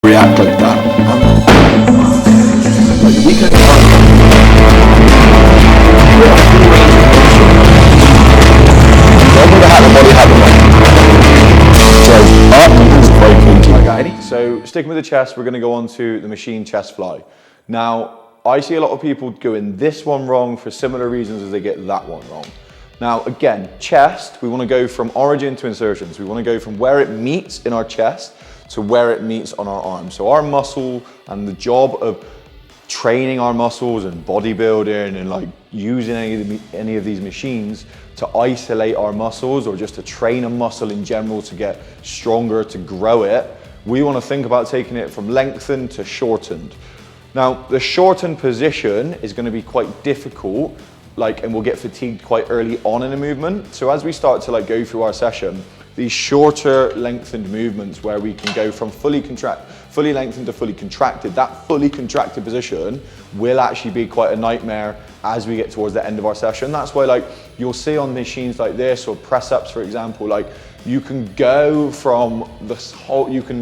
react like that. Like we can So sticking with the chest, we're going to go on to the machine chest fly. Now, I see a lot of people doing this one wrong for similar reasons as they get that one wrong. Now, again, chest, we want to go from origin to insertions. We want to go from where it meets in our chest to where it meets on our arms. So our muscle and the job of training our muscles and bodybuilding and like using any of these machines to isolate our muscles or just to train a muscle in general to get stronger, to grow it, we want to think about taking it from lengthened to shortened. Now, the shortened position is going to be quite difficult, and we'll get fatigued quite early on in a movement. So as we start to go through our session, these shorter lengthened movements where we can go from fully lengthened to fully contracted, that fully contracted position will actually be quite a nightmare as we get towards the end of our session. That's why you'll see on machines like this or press ups, for example, you can go from this whole, you can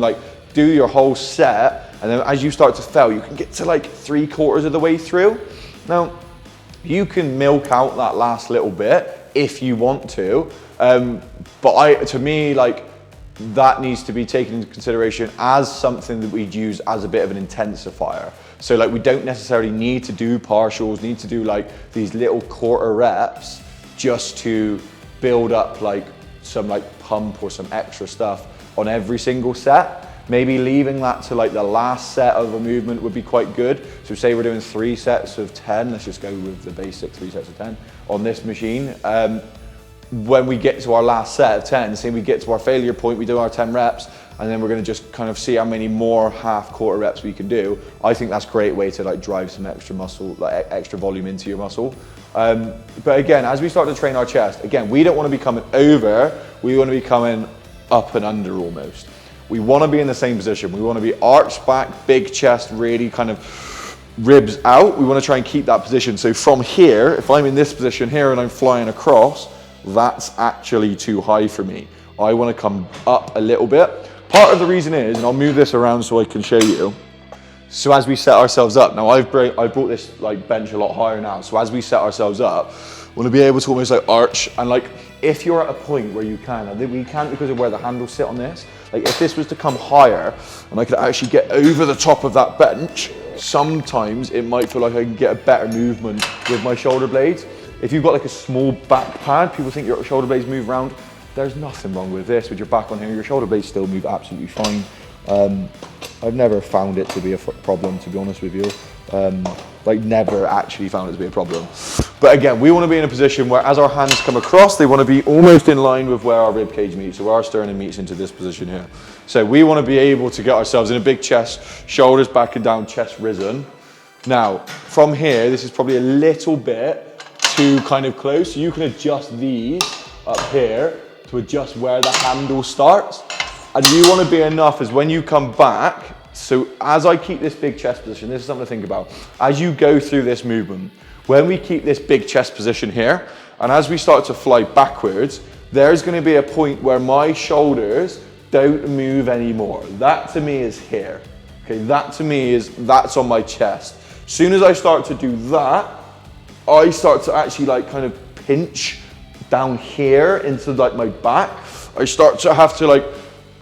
do your whole set, and then as you start to fail, you can get to 3/4 of the way through. Now, you can milk out that last little bit if you want to, but to me, that needs to be taken into consideration as something that we'd use as a bit of an intensifier. So we don't necessarily need to do partials, need to do these little quarter reps just to build up some pump or some extra stuff on every single set. Maybe leaving that to the last set of a movement would be quite good. So say we're doing 3 sets of 10, let's just go with the basic 3 sets of 10 on this machine. When we get to our last set of 10, say we get to our failure point, we do our 10 reps, and then we're gonna just kind of see how many more half-quarter reps we can do. I think that's a great way to drive some extra muscle, extra volume into your muscle. But again, as we start to train our chest, again, we don't wanna be coming over, we wanna be coming up and under almost. We wanna be in the same position. We wanna be arched back, big chest, really kind of ribs out. We wanna try and keep that position. So from here, if I'm in this position here and I'm flying across, that's actually too high for me. I wanna come up a little bit. Part of the reason is, and I'll move this around so I can show you. So as we set ourselves up, now I've brought this bench a lot higher now. So as we set ourselves up, we wanna be able to almost arch, and if you're at a point where you can, and we can't because of where the handles sit on this, if this was to come higher and I could actually get over the top of that bench, sometimes it might feel like I can get a better movement with my shoulder blades. If you've got a small back pad, people think your shoulder blades move around. There's nothing wrong with this. With your back on here, your shoulder blades still move absolutely fine. I've never found it to be a problem, to be honest with you. Never actually found it to be a problem. But again, we want to be in a position where as our hands come across, they want to be almost in line with where our rib cage meets, so where our sternum meets into this position here. So we want to be able to get ourselves in a big chest, shoulders back and down, chest risen. Now, from here, this is probably a little bit too kind of close. So you can adjust these up here to adjust where the handle starts. And you want to be enough as when you come back, so as I keep this big chest position, this is something to think about. As you go through this movement, when we keep this big chest position here, and as we start to fly backwards, there's going to be a point where my shoulders don't move anymore. That to me is here. Okay, that to me is, that's on my chest. As soon as I start to do that, I start to actually kind of pinch down here into my back. I start to have to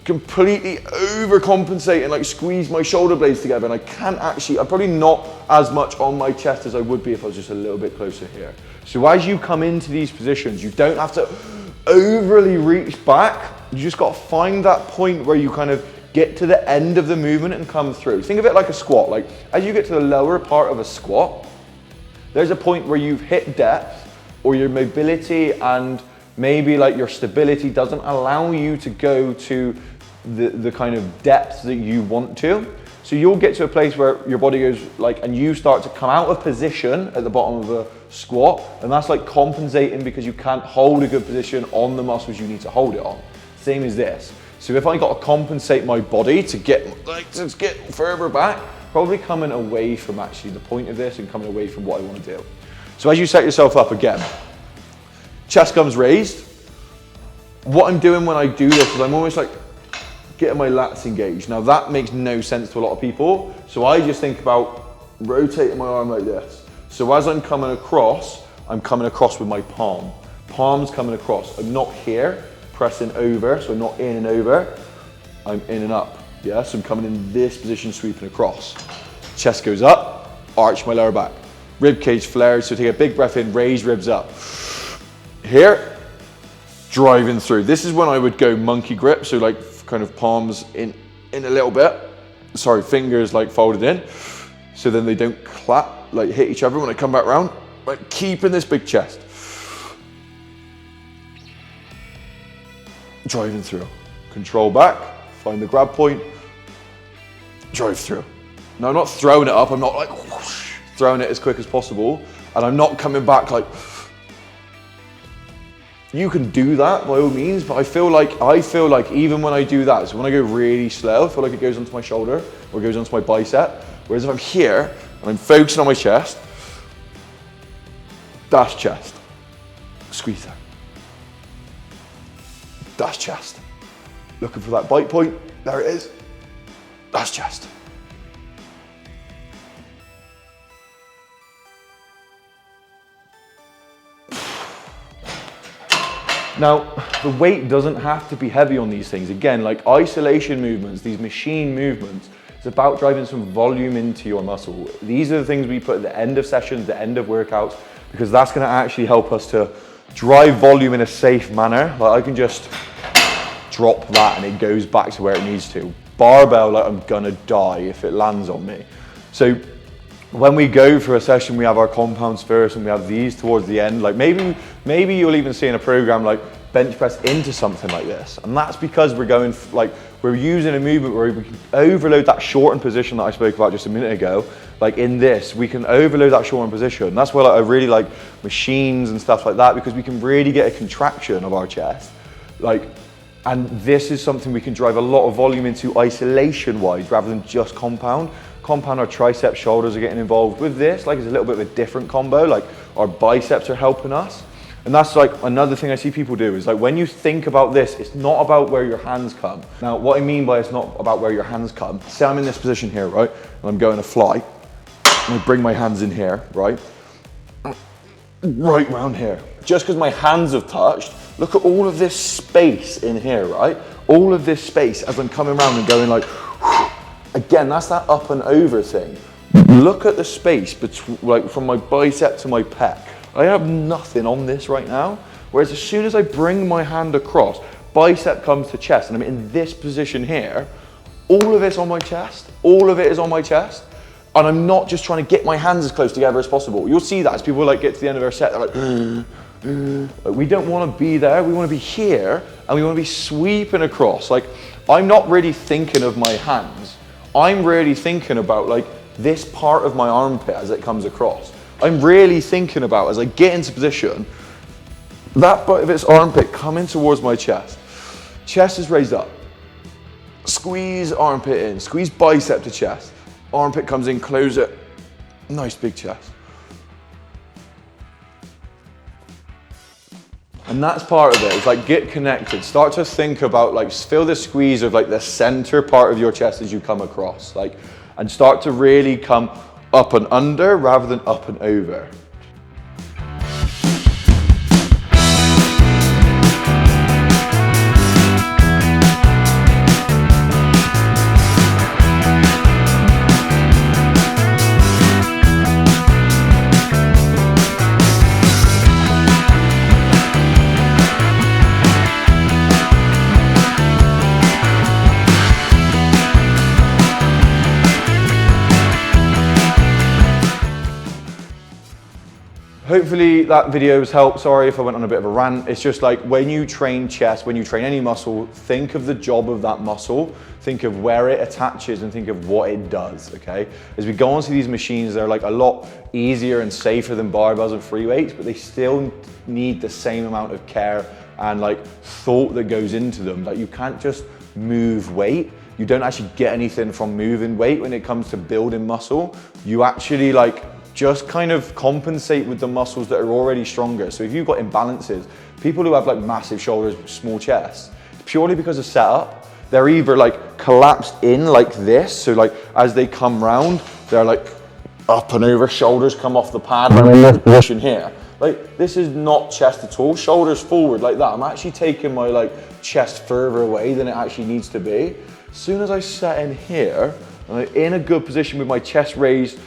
completely overcompensate and squeeze my shoulder blades together, and I can't actually, I'm probably not as much on my chest as I would be if I was just a little bit closer here. So as you come into these positions, you don't have to overly reach back. You just got to find that point where you kind of get to the end of the movement and come through. Think of it like a squat. As you get to the lower part of a squat, there's a point where you've hit depth, or your mobility and maybe your stability doesn't allow you to go to the kind of depth that you want to. So you'll get to a place where your body goes and you start to come out of position at the bottom of a squat, and that's compensating because you can't hold a good position on the muscles you need to hold it on. Same as this. So if I got to compensate my body to get further back, probably coming away from actually the point of this and coming away from what I want to do. So as you set yourself up again, chest comes raised. What I'm doing when I do this is I'm almost getting my lats engaged. Now that makes no sense to a lot of people. So I just think about rotating my arm like this. So as I'm coming across with my palm. Palm's coming across. I'm not here, pressing over, so I'm not in and over. I'm in and up, yeah? So I'm coming in this position, sweeping across. Chest goes up, arch my lower back. Rib cage flares, so take a big breath in, raise ribs up. Here, driving through. This is when I would go monkey grip, so like kind of palms in a little bit. Sorry, fingers like folded in, so then they don't clap, like hit each other when I come back round. Like keeping this big chest. Driving through. Control back, find the grab point, drive through. Now I'm not throwing it up, I'm not like whoosh, throwing it as quick as possible, and I'm not coming back like, you can do that by all means, but I feel like even when I do that, so when I go really slow, I feel like it goes onto my shoulder or it goes onto my bicep. Whereas if I'm here and I'm focusing on my chest, that's chest. Squeeze that. That's chest. Looking for that bite point, there it is. That's chest. Now, the weight doesn't have to be heavy on these things. Again, like isolation movements, these machine movements, it's about driving some volume into your muscle. These are the things we put at the end of sessions, the end of workouts, because that's gonna actually help us to drive volume in a safe manner. Like I can just drop that and it goes back to where it needs to. Barbell, like I'm gonna die if it lands on me. So when we go for a session, we have our compounds first and we have these towards the end. Like maybe you'll even see in a program like bench press into something like this. And that's because we're using a movement where we can overload that shortened position that I spoke about just a minute ago. Like in this, we can overload that shortened position. That's why I really like machines and stuff like that, because we can really get a contraction of our chest. And this is something we can drive a lot of volume into isolation-wise rather than just compound. Compound, our triceps, shoulders are getting involved with this. Like it's a little bit of a different combo. Like our biceps are helping us. And that's like another thing I see people do is like when you think about this, it's not about where your hands come. Now, what I mean by it's not about where your hands come, say I'm in this position here, right? And I'm going to fly. And I bring my hands in here, right? Right round here. Just because my hands have touched, look at all of this space in here, right? All of this space as I'm coming around and going like, again, that's that up and over thing. Look at the space between, like from my bicep to my pec. I have nothing on this right now. Whereas as soon as I bring my hand across, bicep comes to chest and I'm in this position here, all of it's on my chest. All of it is on my chest. And I'm not just trying to get my hands as close together as possible. You'll see that as people like get to the end of their set, they're like, we don't want to be there. We want to be here and we want to be sweeping across. Like I'm not really thinking of my hands. I'm really thinking about like this part of my armpit as it comes across. I'm really thinking about as I get into position, that bit of its armpit coming towards my chest. Chest is raised up. Squeeze armpit in, squeeze bicep to chest. Armpit comes in, close it. Nice big chest. And that's part of it. It's like get connected. Start to think about like feel the squeeze of like the center part of your chest as you come across. Like, and start to really come up and under rather than up and over. Hopefully that video has helped. Sorry if I went on a bit of a rant. It's just like when you train chest, when you train any muscle, think of the job of that muscle, think of where it attaches and think of what it does, okay? As we go onto these machines, they're like a lot easier and safer than barbells and free weights, but they still need the same amount of care and like thought that goes into them. Like you can't just move weight. You don't actually get anything from moving weight when it comes to building muscle. You actually like just kind of compensate with the muscles that are already stronger. So if you've got imbalances, people who have like massive shoulders, small chests, it's purely because of setup. they're either like collapsed in like this, so like as they come round, they're like up and over, shoulders come off the pad, and in this position here. Like, this is not chest at all. Shoulders forward like that. I'm actually taking my like chest further away than it actually needs to be. As soon as I set in here, and I'm in a good position with my chest raised,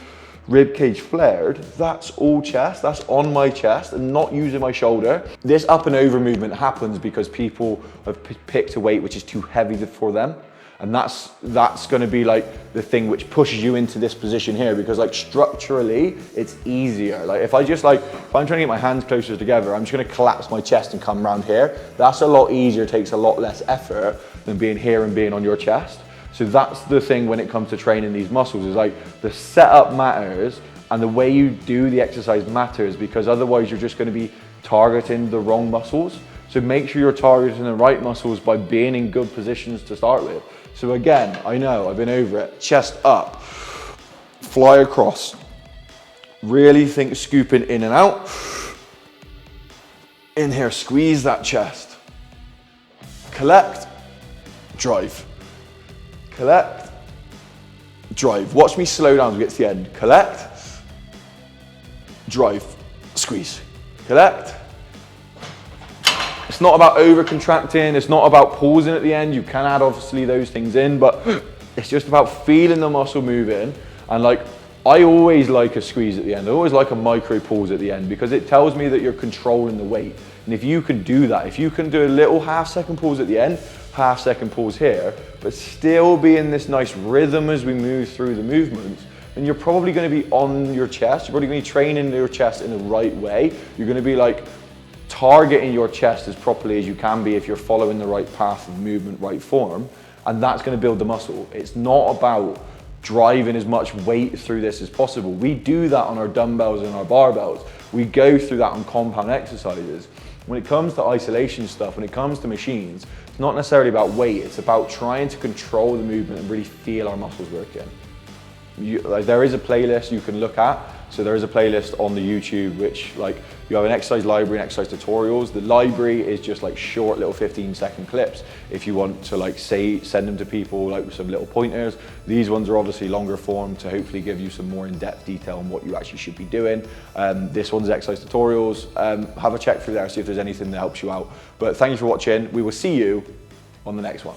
rib cage flared, that's all chest, that's on my chest and not using my shoulder. This up and over movement happens because people have picked a weight which is too heavy for them. And that's gonna be like the thing which pushes you into this position here, because like structurally, it's easier. Like if I'm trying to get my hands closer together, I'm just gonna collapse my chest and come around here. That's a lot easier, takes a lot less effort than being here and being on your chest. So that's the thing when it comes to training these muscles, is like the setup matters and the way you do the exercise matters, because otherwise you're just gonna be targeting the wrong muscles. So make sure you're targeting the right muscles by being in good positions to start with. So again, I know, I've been over it. Chest up, fly across. Really think scooping in and out. In here, squeeze that chest. Collect, drive. Collect, drive. Watch me slow down as we get to the end. Collect, drive, squeeze. Collect. It's not about over contracting, it's not about pausing at the end. You can add obviously those things in, but it's just about feeling the muscle moving. And like, I always like a squeeze at the end. I always like a micro pause at the end, because it tells me that you're controlling the weight. And if you can do that, if you can do a little half-second pause at the end, half-second pause here, but still be in this nice rhythm as we move through the movements, then you're probably gonna be on your chest. You're probably gonna be training your chest in the right way. You're gonna be like, targeting your chest as properly as you can be if you're following the right path of movement, right form, and that's going to build the muscle. It's not about driving as much weight through this as possible. We do that on our dumbbells and our barbells. We go through that on compound exercises. When it comes to isolation stuff, when it comes to machines, it's not necessarily about weight, it's about trying to control the movement and really feel our muscles working. There is a playlist you can look at. So there is a playlist on the YouTube which like you have an exercise library and exercise tutorials. The library is just like short little 15-second clips if you want to like send them to people like with some little pointers. These ones are obviously longer form to hopefully give you some more in-depth detail on what you actually should be doing. This one's exercise tutorials. Have a check through there, see if there's anything that helps you out. But thank you for watching. We will see you on the next one.